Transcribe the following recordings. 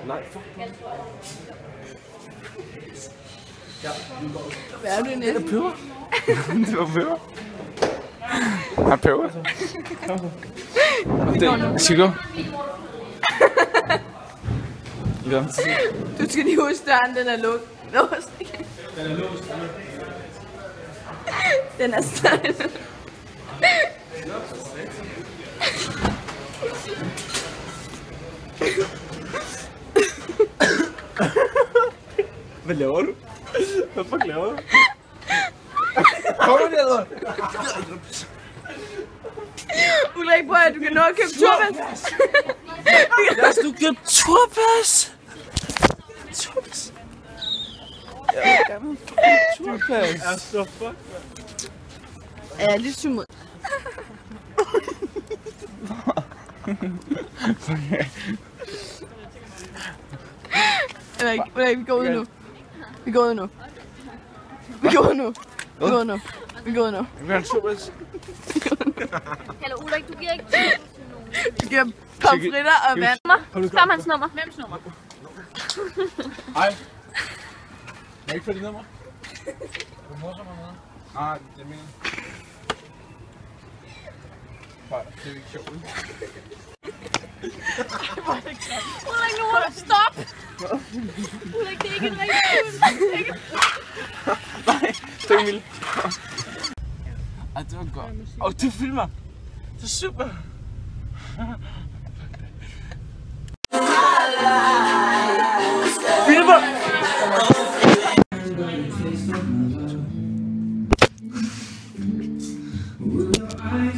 Nej. Hvad er det næste? Det er peber. Det var peber. Nej, peber. Skal vi gå? Du skal lige huske, døren, den er låst. Den er låst. Den er stadig. Hvad laver du? Hvad fuck laver du? Kommer det eller? Ulrik, prøv at du kan nå at købe turpas. Lad os nu købe turpas. Turpas. Jeg vil gerne have turpas. Er så fuck, Er jeg lidt summet? Ulrik, vi går ud nu. Vi går ud nu. Vi går ud nu. Vi går ud nu. Vi går ud nu. Jeg vil have en turpas. Hallo Ulrik, du giver ikke Du giver pomfritter og vand. Spørg mig hans nummer. Hvems nummer? Hej. Jeg ikke få dit nummer. Du morser mig med. Nej, det mener jeg. Det er ikke sjovt. Ulrik, nu må du stoppe! Ulrik, det er ikke en rigtig Nej, det er vildt. Ej, det var godt. Du filmer. Det er super. Filmer!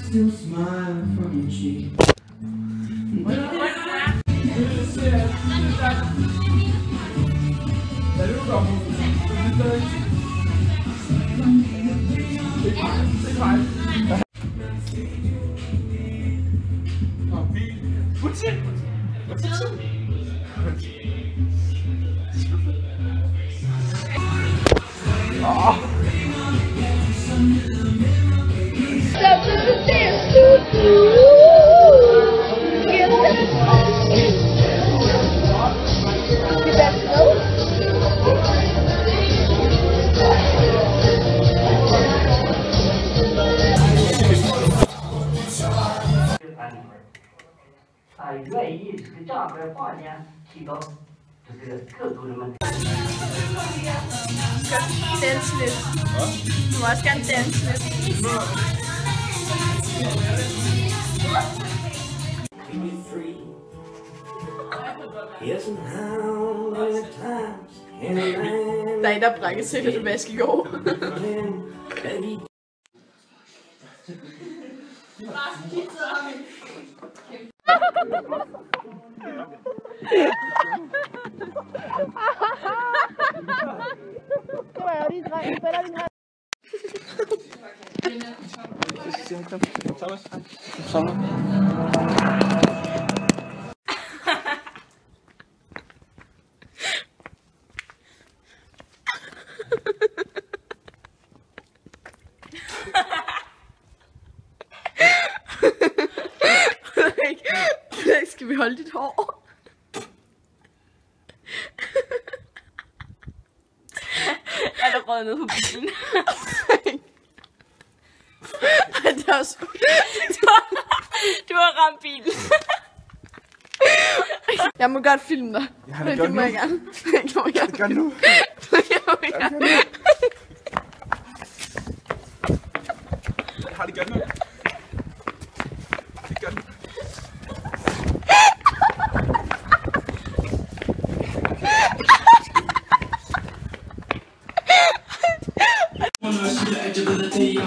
Still smile from your cheek.啊，愿意这个账本画面提高这个客族人们。 Danse lidt. Du må også gerne danse lidt. Der er en, der brækker sig lidt vask i går. Det var jo lige dreng. Spiller din dreng. Skal vi holde dit hår? Er der røget ned på bilen? Det er også... Du har ramt bilen. Jeg må godt filme dig. Jeg har det godt nu. Det må jeg gerne. Det må jeg Gør nu. Jeg har det godt nu. Det gør nu. Agility.